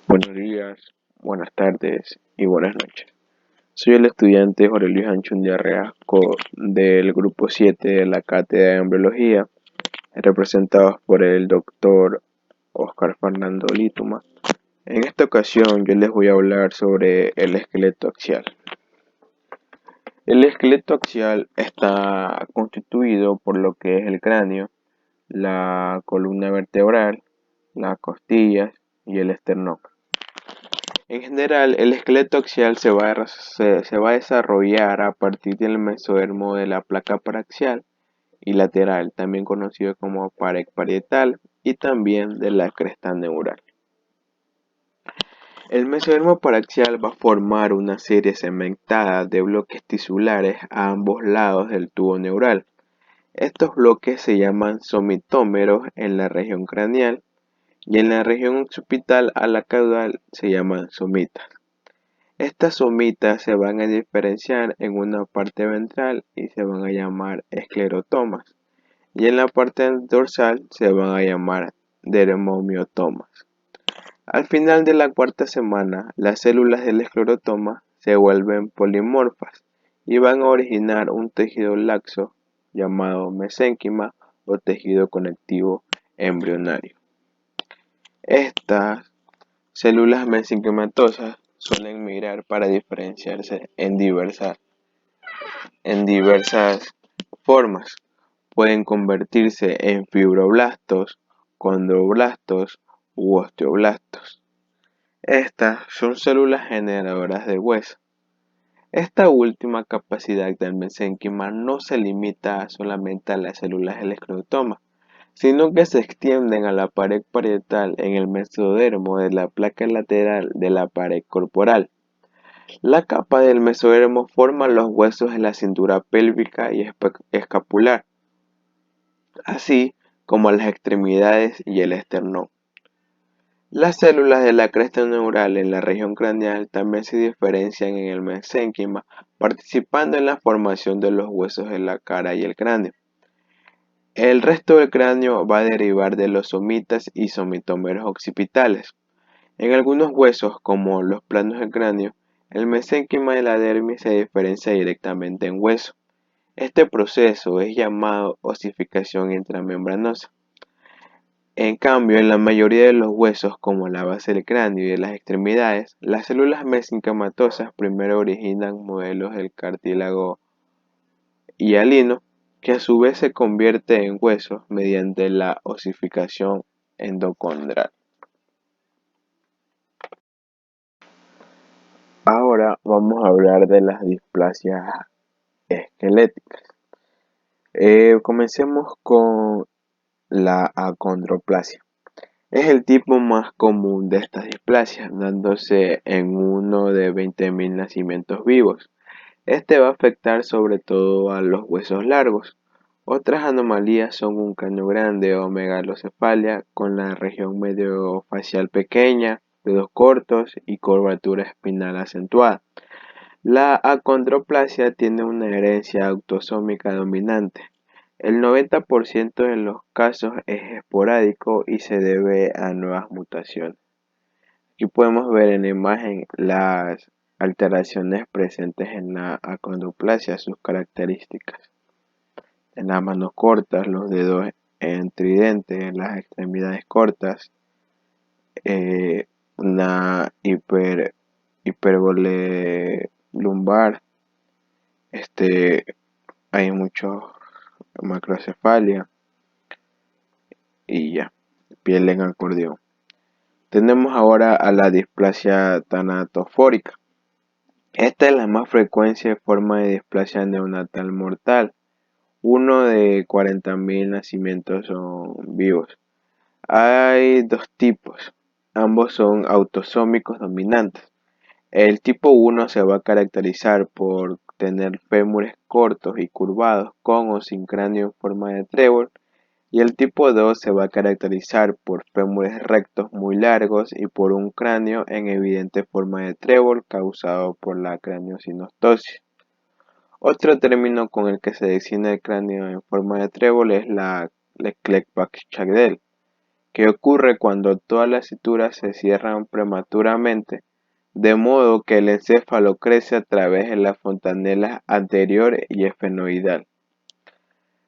Buenos días, buenas tardes y buenas noches. Soy el estudiante Jorge Luis Anchundia Reasco del grupo 7 de la Cátedra de Embriología, representados por el doctor Oscar Fernando Lituma. En esta ocasión yo les voy a hablar sobre el esqueleto axial. El esqueleto axial está constituido por lo que es el cráneo, la columna vertebral, las costillas y el esternón. En general, el esqueleto axial se va a desarrollar a partir del mesodermo de la placa paraxial y lateral, también conocido como pared parietal, y también de la cresta neural. El mesodermo paraxial va a formar una serie segmentada de bloques tisulares a ambos lados del tubo neural. Estos bloques se llaman somitómeros en la región craneal y en la región occipital a la caudal se llaman somitas. Estas somitas se van a diferenciar en una parte ventral y se van a llamar esclerotomas, y en la parte dorsal se van a llamar dermomiotomas. Al final de la cuarta semana, las células del esclerotoma se vuelven polimorfas y van a originar un tejido laxo llamado mesénquima o tejido conectivo embrionario. Estas células mesenquimatosas suelen migrar para diferenciarse en diversas formas. Pueden convertirse en fibroblastos, condroblastos u osteoblastos. Estas son células generadoras de hueso. Esta última capacidad del mesénquima no se limita solamente a las células del esclerotoma, sino que se extienden a la pared parietal en el mesodermo de la placa lateral de la pared corporal. La capa del mesodermo forma los huesos de la cintura pélvica y escapular, así como las extremidades y el esternón. Las células de la cresta neural en la región craneal también se diferencian en el mesénquima, participando en la formación de los huesos de la cara y el cráneo. El resto del cráneo va a derivar de los somitas y somitómeros occipitales. En algunos huesos, como los planos del cráneo, el mesénquima de la dermis se diferencia directamente en hueso. Este proceso es llamado osificación intramembranosa. En cambio, en la mayoría de los huesos, como la base del cráneo y de las extremidades, las células mesenquimatosas primero originan modelos del cartílago hialino, que a su vez se convierte en huesos mediante la osificación endocondral. Ahora vamos a hablar de las displasias esqueléticas. Comencemos con la acondroplasia. Es el tipo más común de estas displasias, dándose en uno de 20.000 nacimientos vivos. Este va a afectar sobre todo a los huesos largos. Otras anomalías son un cráneo grande o megalocefalia con la región mediofacial pequeña, dedos cortos y curvatura espinal acentuada. La acondroplasia tiene una herencia autosómica dominante. El 90% de los casos es esporádico y se debe a nuevas mutaciones. Aquí podemos ver en la imagen las alteraciones presentes en la acondroplasia, sus características. En las manos cortas, los dedos en tridente, en las extremidades cortas, una hipérbole lumbar, hay mucho macrocefalia y ya, piel en acordeón. Tenemos ahora a la displasia tanatofórica. Esta es la más frecuente forma de displasia neonatal mortal. Uno de 40.000 nacimientos son vivos. Hay dos tipos. Ambos son autosómicos dominantes. El tipo 1 se va a caracterizar por tener fémures cortos y curvados con o sin cráneo en forma de trébol, y el tipo 2 se va a caracterizar por fémures rectos muy largos y por un cráneo en evidente forma de trébol causado por la craneosinostosis. Otro término con el que se designa el cráneo en forma de trébol es la Kleckbach-Chagdel. que ocurre cuando todas las suturas se cierran prematuramente, de modo que el encéfalo crece a través de la fontanela anterior y esfenoidal.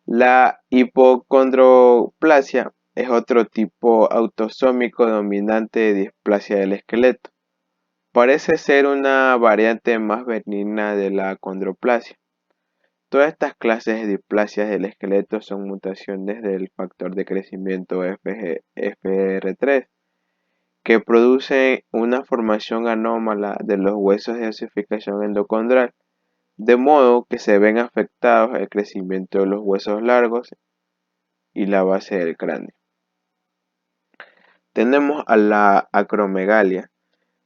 La hipocondroplasia es otro tipo autosómico dominante de displasia del esqueleto. Parece ser una variante más benigna de la acondroplasia. Todas estas clases de displasias del esqueleto son mutaciones del factor de crecimiento FR3, que producen una formación anómala de los huesos de osificación endocondral, de modo que se ven afectados el crecimiento de los huesos largos y la base del cráneo. Tenemos a la acromegalia.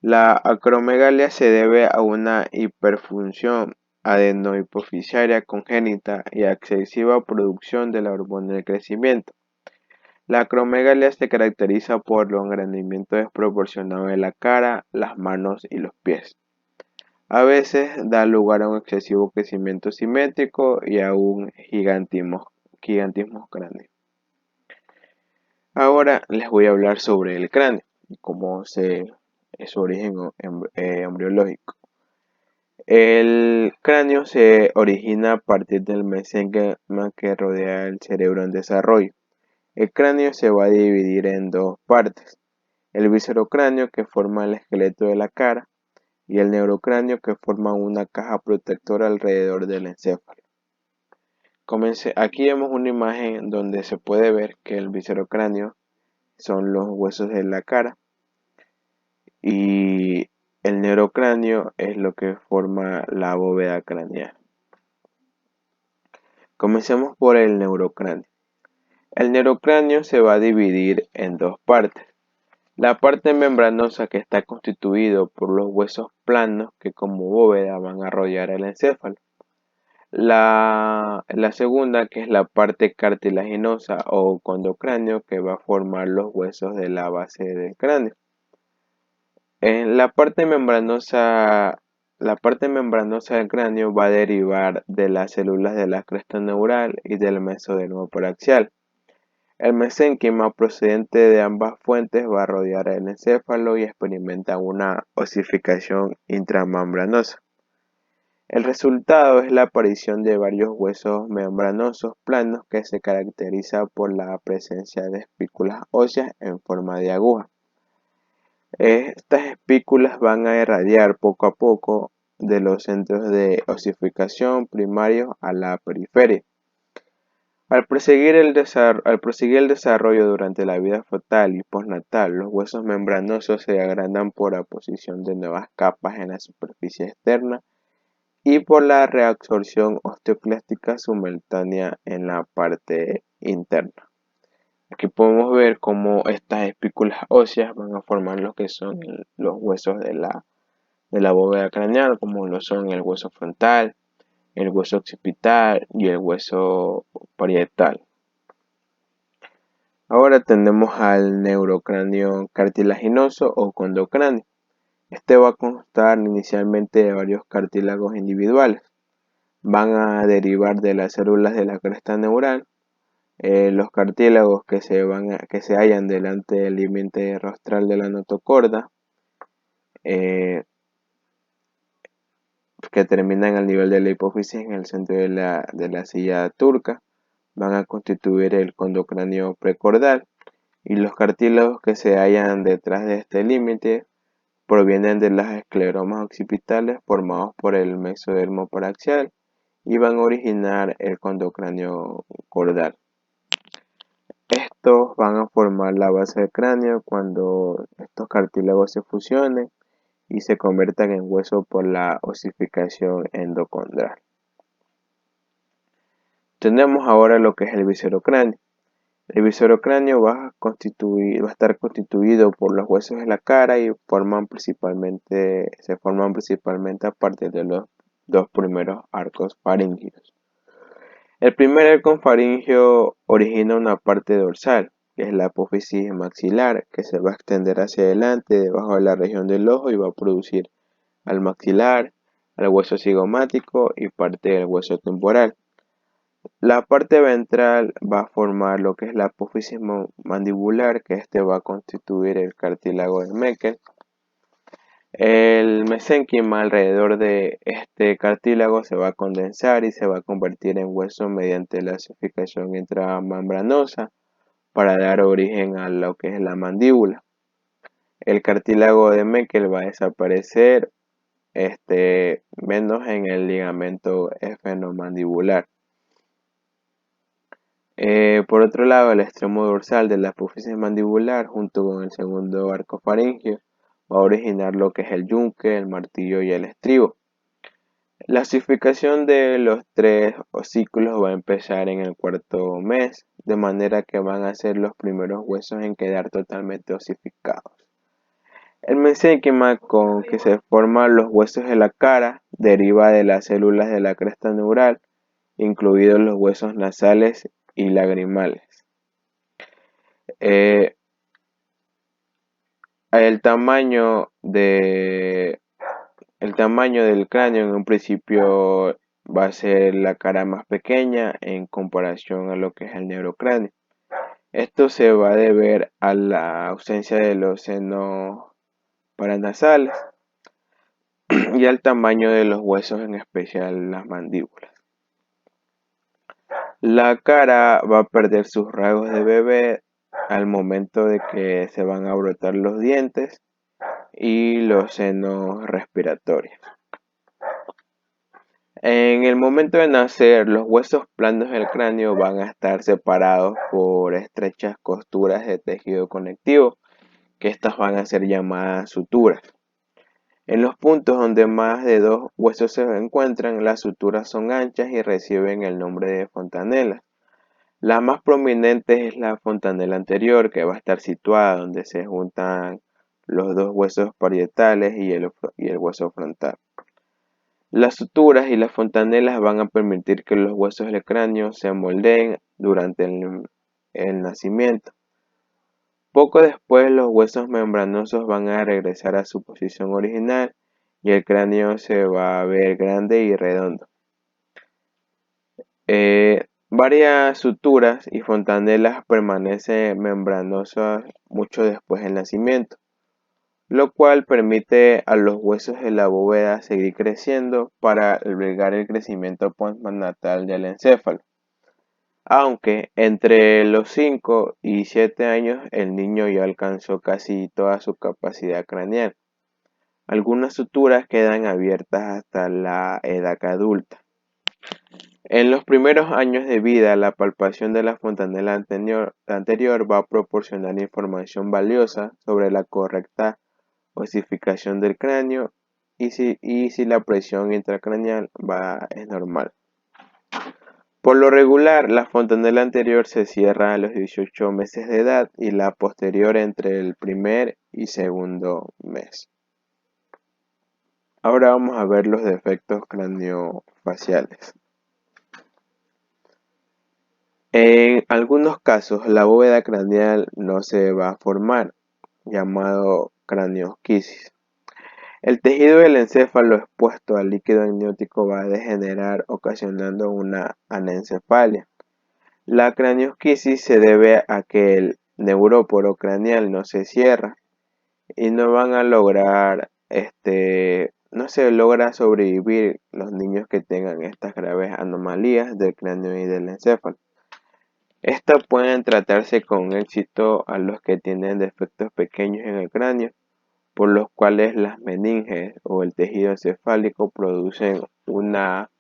La acromegalia se debe a una hiperfunción adenohipoficiaria congénita y excesiva producción de la hormona del crecimiento. La acromegalia se caracteriza por el engrandimiento desproporcionado de la cara, las manos y los pies. A veces da lugar a un excesivo crecimiento simétrico y a un gigantismo cráneo. Ahora les voy a hablar sobre el cráneo y cómo es su origen embriológico. El cráneo se origina a partir del mesenquima que rodea el cerebro en desarrollo. El cráneo se va a dividir en dos partes: el viscerocráneo, que forma el esqueleto de la cara, y el neurocráneo, que forma una caja protectora alrededor del encéfalo. Aquí vemos una imagen donde se puede ver que el viscerocráneo son los huesos de la cara y el neurocráneo es lo que forma la bóveda craneal. Comencemos por el neurocráneo. El neurocráneo se va a dividir en dos partes. La parte membranosa, que está constituido por los huesos planos que como bóveda van a rodear el encéfalo. La segunda, que es la parte cartilaginosa o condocráneo, que va a formar los huesos de la base del cráneo. En la parte membranosa del cráneo va a derivar de las células de la cresta neural y del mesodermo paraxial. El mesénquima procedente de ambas fuentes va a rodear el encéfalo y experimenta una osificación intramembranosa. El resultado es la aparición de varios huesos membranosos planos que se caracteriza por la presencia de espículas óseas en forma de aguja. Estas espículas van a irradiar poco a poco de los centros de osificación primarios a la periferia. Al proseguir el desarrollo durante la vida fetal y postnatal, los huesos membranosos se agrandan por aparición de nuevas capas en la superficie externa y por la reabsorción osteoclástica simultánea en la parte interna. Aquí podemos ver cómo estas espículas óseas van a formar lo que son los huesos de la bóveda craneal, como lo son el hueso frontal, el hueso occipital y el hueso parietal. Ahora tenemos al neurocráneo cartilaginoso o condocráneo. Este va a constar inicialmente de varios cartílagos individuales. Van a derivar de las células de la cresta neural. Los cartílagos que se hallan delante del límite rostral de la notocorda, que terminan al nivel de la hipófisis en el centro de la silla turca, van a constituir el condocráneo precordal, y los cartílagos que se hallan detrás de este límite provienen de las escleromas occipitales formados por el mesodermo paraxial y van a originar el condocráneo cordal. Estos van a formar la base del cráneo cuando estos cartílagos se fusionen y se conviertan en hueso por la osificación endocondral. Tenemos ahora lo que es el viscerocráneo. El viscerocráneo va a estar constituido por los huesos de la cara y se forman principalmente a partir de los dos primeros arcos faríngeos. El primer arco faríngeo origina una parte dorsal, que es la apófisis maxilar, que se va a extender hacia adelante debajo de la región del ojo y va a producir al maxilar, al hueso cigomático y parte del hueso temporal. La parte ventral va a formar lo que es la apófisis mandibular, que este va a constituir el cartílago de Meckel. El mesénquima alrededor de este cartílago se va a condensar y se va a convertir en hueso mediante la ossificación intramembranosa para dar origen a lo que es la mandíbula. El cartílago de Meckel va a desaparecer, menos en el ligamento esfenomandibular. Por otro lado, el extremo dorsal de la apófisis mandibular, junto con el segundo arco faríngeo, va a originar lo que es el yunque, el martillo y el estribo. La ossificación de los tres osículos va a empezar en el cuarto mes, de manera que van a ser los primeros huesos en quedar totalmente osificados. El mesénquima con que se forman los huesos de la cara deriva de las células de la cresta neural, incluidos los huesos nasales y lagrimales. Eh, el tamaño del cráneo en un principio va a ser la cara más pequeña en comparación a lo que es el neurocráneo. Esto se va a deber a la ausencia de los senos paranasales y al tamaño de los huesos, en especial las mandíbulas. La cara va a perder sus rasgos de bebé al momento de que se van a brotar los dientes y los senos respiratorios. En el momento de nacer, los huesos planos del cráneo van a estar separados por estrechas costuras de tejido conectivo, que estas van a ser llamadas suturas. En los puntos donde más de dos huesos se encuentran, las suturas son anchas y reciben el nombre de fontanelas. La más prominente es la fontanela anterior, que va a estar situada donde se juntan los dos huesos parietales y el hueso frontal. Las suturas y las fontanelas van a permitir que los huesos del cráneo se moldeen durante el nacimiento. Poco después, los huesos membranosos van a regresar a su posición original y el cráneo se va a ver grande y redondo. Varias suturas y fontanelas permanecen membranosas mucho después del nacimiento, lo cual permite a los huesos de la bóveda seguir creciendo para albergar el crecimiento postnatal del encéfalo. Aunque entre los 5 y 7 años el niño ya alcanzó casi toda su capacidad craneal. Algunas suturas quedan abiertas hasta la edad adulta. En los primeros años de vida, la palpación de la fontanela anterior va a proporcionar información valiosa sobre la correcta osificación del cráneo y si la presión intracraneal es normal. Por lo regular, la fontanela anterior se cierra a los 18 meses de edad y la posterior entre el primer y segundo mes. Ahora vamos a ver los defectos craneofaciales. En algunos casos, la bóveda craneal no se va a formar, llamado craneosquisis. El tejido del encéfalo expuesto al líquido amniótico va a degenerar, ocasionando una anencefalia. La craneosquisis se debe a que el neuróporo craneal no se cierra y no se logra sobrevivir los niños que tengan estas graves anomalías del cráneo y del encéfalo. Estas pueden tratarse con éxito a los que tienen defectos pequeños en el cráneo, por los cuales las meninges o el tejido encefálico producen una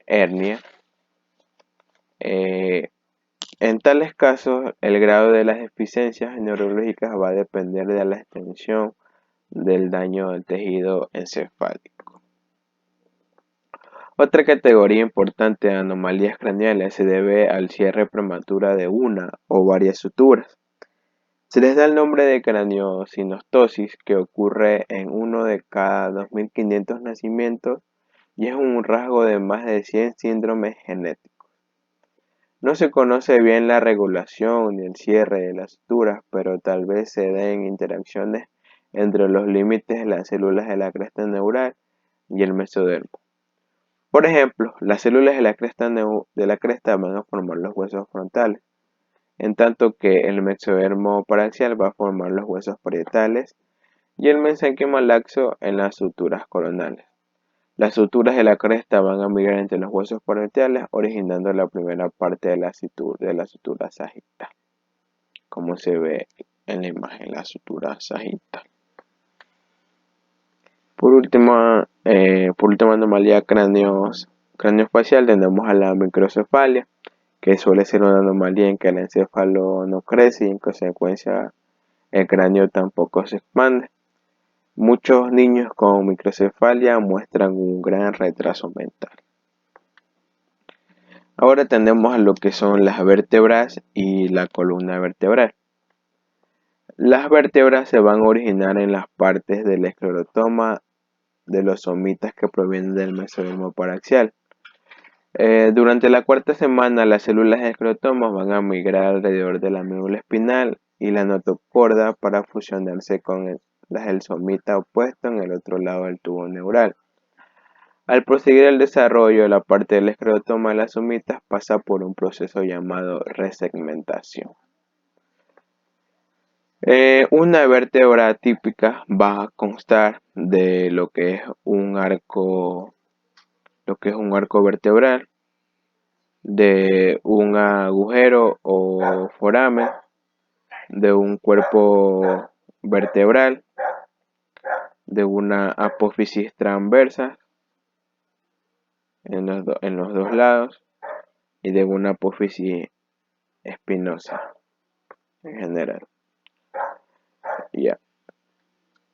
hernia. En tales casos, el grado de las deficiencias neurológicas va a depender de la extensión del daño del tejido encefálico. Otra categoría importante de anomalías craneales se debe al cierre prematuro de una o varias suturas. Se les da el nombre de craneosinostosis, que ocurre en uno de cada 2.500 nacimientos y es un rasgo de más de 100 síndromes genéticos. No se conoce bien la regulación ni el cierre de las suturas, pero tal vez se den interacciones entre los límites de las células de la cresta neural y el mesodermo. Por ejemplo, las células de la cresta van a formar los huesos frontales, en tanto que el mesodermo paraxial va a formar los huesos parietales y el mesenquima laxo en las suturas coronales. Las suturas de la cresta van a migrar entre los huesos parietales, originando la primera parte de la sutura sagital, como se ve en la imagen, la sutura sagital. Por última anomalía craneofacial tenemos a la microcefalia, que suele ser una anomalía en que el encéfalo no crece y en consecuencia el cráneo tampoco se expande. Muchos niños con microcefalia muestran un gran retraso mental. Ahora tenemos a lo que son las vértebras y la columna vertebral. Las vértebras se van a originar en las partes del esclerotoma de los somitas que provienen del mesodermo paraxial. Durante la cuarta semana, las células de esclerotomas van a migrar alrededor de la médula espinal y la notocorda para fusionarse con las del somita opuesto en el otro lado del tubo neural. Al proseguir el desarrollo, la parte del esclerotoma de las somitas pasa por un proceso llamado resegmentación. Una vértebra típica va a constar de lo que es un arco vertebral, de un agujero o foramen, de un cuerpo vertebral, de una apófisis transversa en los dos lados y de una apófisis espinosa en general. Ya.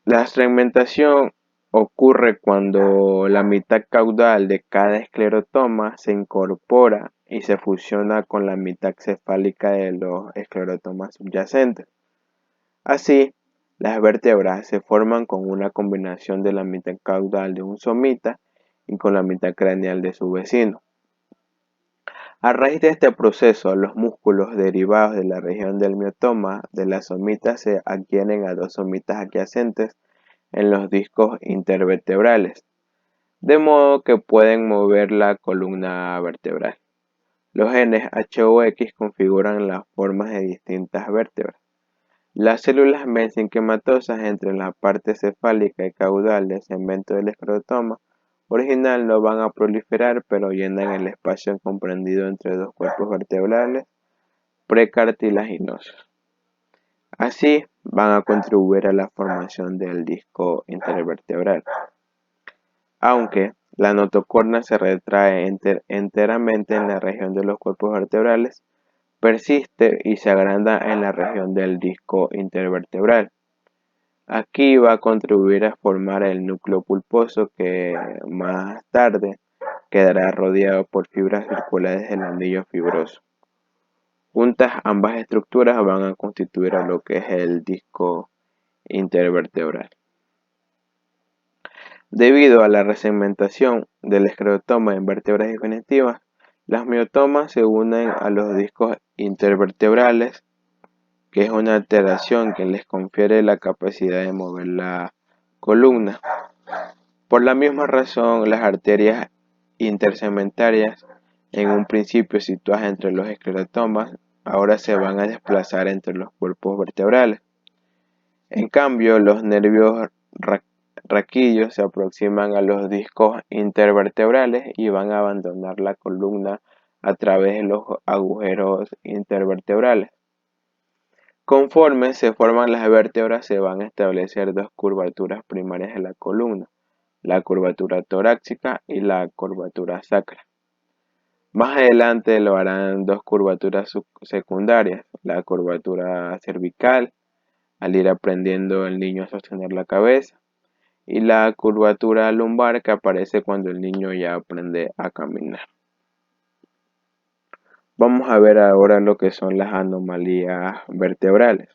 La segmentación ocurre cuando la mitad caudal de cada esclerotoma se incorpora y se fusiona con la mitad cefálica de los esclerotomas subyacentes. Así, las vértebras se forman con una combinación de la mitad caudal de un somita y con la mitad craneal de su vecino. A raíz de este proceso, los músculos derivados de la región del miotoma de la somita se adhieren a dos somitas adyacentes en los discos intervertebrales, de modo que pueden mover la columna vertebral. Los genes H o X configuran las formas de distintas vértebras. Las células mesenquimatosas entre la parte cefálica y caudal del segmento del esclerotoma original no van a proliferar, pero llenan el espacio comprendido entre dos cuerpos vertebrales precartilaginosos. Así, van a contribuir a la formación del disco intervertebral. Aunque la notocorda se retrae enteramente en la región de los cuerpos vertebrales, persiste y se agranda en la región del disco intervertebral. Aquí va a contribuir a formar el núcleo pulposo que más tarde quedará rodeado por fibras circulares del anillo fibroso. Juntas, ambas estructuras van a constituir a lo que es el disco intervertebral. Debido a la resegmentación del esclerotoma en vértebras definitivas, las miotomas se unen a los discos intervertebrales, que es una alteración que les confiere la capacidad de mover la columna. Por la misma razón, las arterias intersegmentarias, en un principio situadas entre los esclerotomas, ahora se van a desplazar entre los cuerpos vertebrales. En cambio, los nervios raquillos se aproximan a los discos intervertebrales y van a abandonar la columna a través de los agujeros intervertebrales. Conforme se forman las vértebras, se van a establecer dos curvaturas primarias de la columna, la curvatura torácica y la curvatura sacra. Más adelante lo harán dos curvaturas secundarias, la curvatura cervical, al ir aprendiendo el niño a sostener la cabeza, y la curvatura lumbar, que aparece cuando el niño ya aprende a caminar. Vamos a ver ahora lo que son las anomalías vertebrales.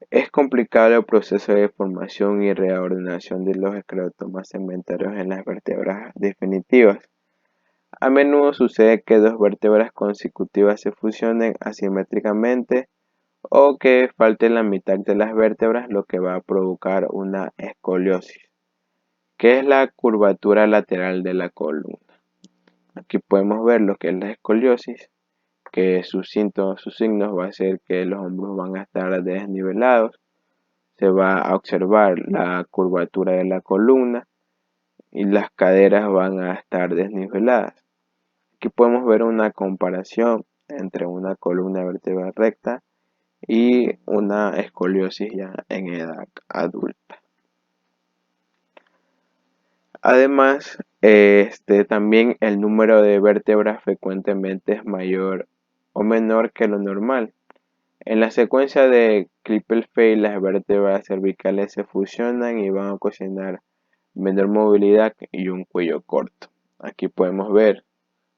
Es complicado el proceso de formación y reordenación de los esclerotomas segmentarios en las vértebras definitivas. A menudo sucede que dos vértebras consecutivas se fusionen asimétricamente o que falte la mitad de las vértebras, lo que va a provocar una escoliosis. ¿Qué es la curvatura lateral de la columna? Aquí podemos ver lo que es la escoliosis, que sus signos va a ser que los hombros van a estar desnivelados, se va a observar la curvatura de la columna y las caderas van a estar desniveladas. Aquí podemos ver una comparación entre una columna vertebral recta y una escoliosis ya en edad adulta. Además, también el número de vértebras frecuentemente es mayor o menor que lo normal. En la secuencia de Klippel-Feil, las vértebras cervicales se fusionan y van a ocasionar menor movilidad y un cuello corto. Aquí podemos ver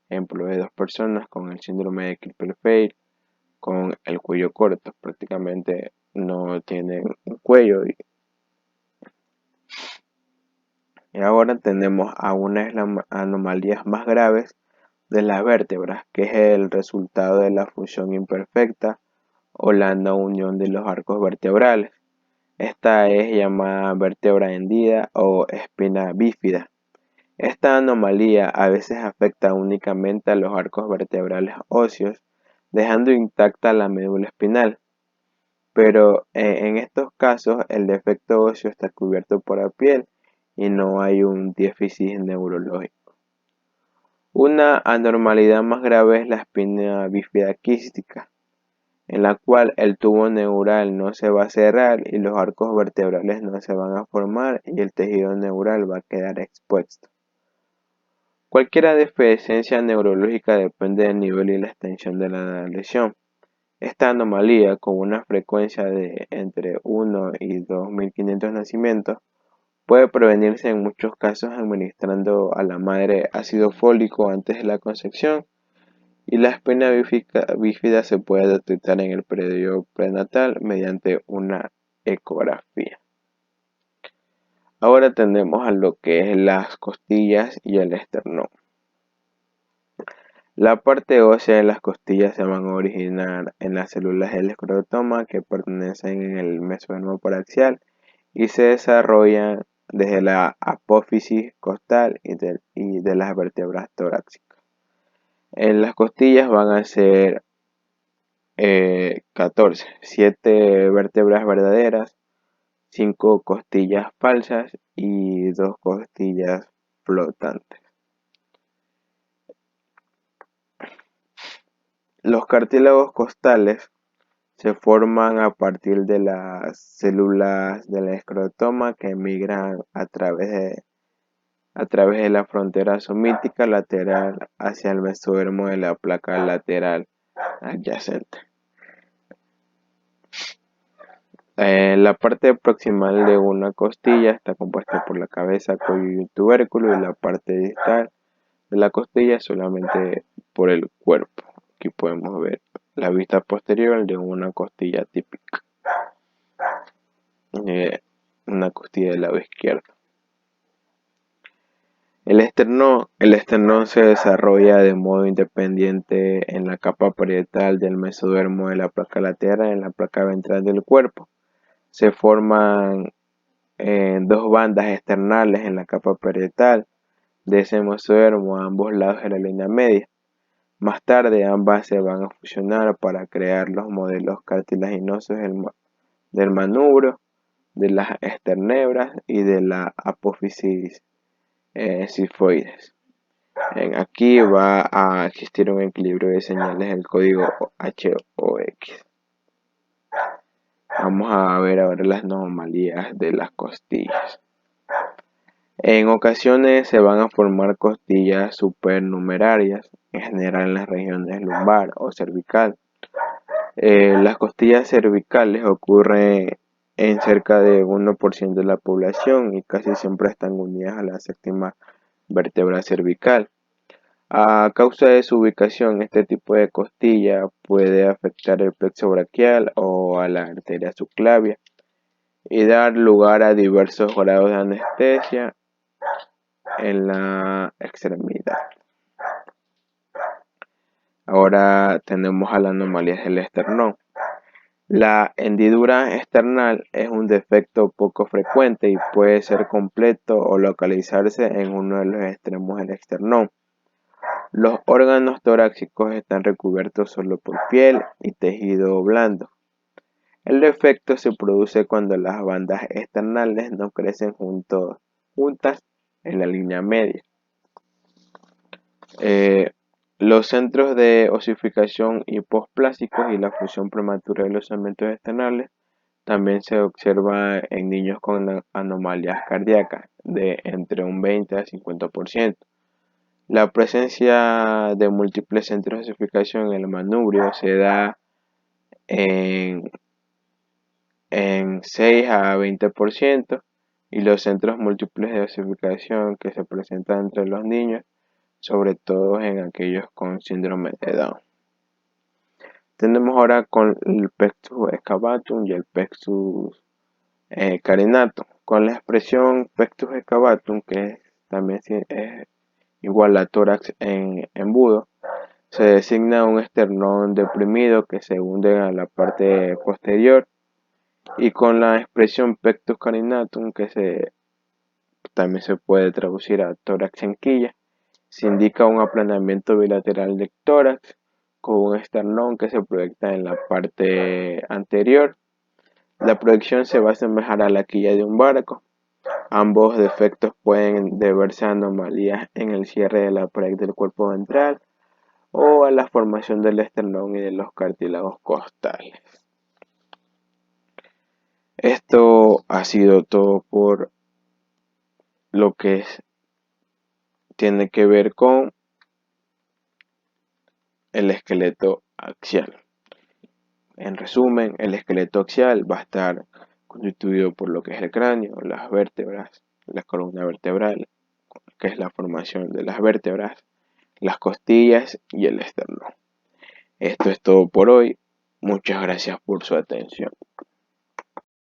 ejemplo de dos personas con el síndrome de Klippel-Feil con el cuello corto, prácticamente no tienen un cuello. Y ahora tenemos a una de las anomalías más graves de las vértebras, que es el resultado de la fusión imperfecta o la no unión de los arcos vertebrales. Esta es llamada vértebra hendida o espina bífida. Esta anomalía a veces afecta únicamente a los arcos vertebrales óseos, dejando intacta la médula espinal. Pero en estos casos el defecto óseo está cubierto por la piel y no hay un déficit neurológico. Una anormalidad más grave es la espina bífida quística, en la cual el tubo neural no se va a cerrar y los arcos vertebrales no se van a formar y el tejido neural va a quedar expuesto. Cualquier deficiencia neurológica depende del nivel y la extensión de la lesión. Esta anomalía, con una frecuencia de entre 1 y 2.500 nacimientos, puede prevenirse en muchos casos administrando a la madre ácido fólico antes de la concepción, y la espina bífida se puede detectar en el periodo prenatal mediante una ecografía. Ahora tenemos a lo que es las costillas y el esternón. La parte ósea de las costillas se van a originar en las células del esclerotoma que pertenecen en el mesodermo paraxial y se desarrollan desde la apófisis costal y de las vértebras torácicas. En las costillas van a ser 14, 7 vértebras verdaderas, 5 costillas falsas y 2 costillas flotantes. Los cartílagos costales se forman a partir de las células del esclerotoma que migran a través de la frontera somítica lateral hacia el mesodermo de la placa lateral adyacente. La parte proximal de una costilla está compuesta por la cabeza, cuello y tubérculo, y la parte distal de la costilla solamente por el cuerpo. Aquí podemos ver la vista posterior de una costilla típica, una costilla del lado izquierdo. El esternón se desarrolla de modo independiente en la capa parietal del mesodermo de la placa lateral en la placa ventral del cuerpo. Se forman dos bandas externales en la capa parietal de ese mesodermo a ambos lados de la línea media. Más tarde ambas se van a fusionar para crear los modelos cartilaginosos del manubrio, de las esternebras y de la apófisis sifoides. Aquí va a existir un equilibrio de señales del código HOX. Vamos a ver ahora las anomalías de las costillas. En ocasiones se van a formar costillas supernumerarias, en general en las regiones lumbar o cervical. Las costillas cervicales ocurren en cerca de 1% de la población y casi siempre están unidas a la séptima vértebra cervical. A causa de su ubicación, este tipo de costilla puede afectar el plexo braquial o a la arteria subclavia y dar lugar a diversos grados de anestesia en la extremidad. Ahora tenemos a la anomalía del esternón. La hendidura external es un defecto poco frecuente y puede ser completo o localizarse en uno de los extremos del esternón. Los órganos torácicos están recubiertos solo por piel y tejido blando. El defecto se produce cuando las bandas externales no crecen juntas en la línea media. Los centros de osificación hiposplásicos y la fusión prematura de los segmentos externales también se observa en niños con anomalías cardíacas de entre un 20 a 50%. La presencia de múltiples centros de osificación en el manubrio se da en 6 a 20% y los centros múltiples de osificación que se presentan entre los niños, sobre todo en aquellos con síndrome de Down. Tenemos ahora con el Pectus excavatum y el Pectus carinatum. Con la expresión Pectus excavatum, que también es igual a tórax en embudo, se designa un esternón deprimido que se hunde a la parte posterior, y con la expresión Pectus carinatum, que también se puede traducir a tórax en quilla, se indica un aplanamiento bilateral del tórax con un esternón que se proyecta en la parte anterior. La proyección se va a asemejar a la quilla de un barco. Ambos defectos pueden deberse a anomalías en el cierre de la pared del cuerpo ventral o a la formación del esternón y de los cartílagos costales. Esto ha sido todo por lo que tiene que ver con el esqueleto axial. En resumen, el esqueleto axial va a estar constituido por lo que es el cráneo, las vértebras, la columna vertebral, que es la formación de las vértebras, las costillas y el esternón. Esto es todo por hoy. Muchas gracias por su atención.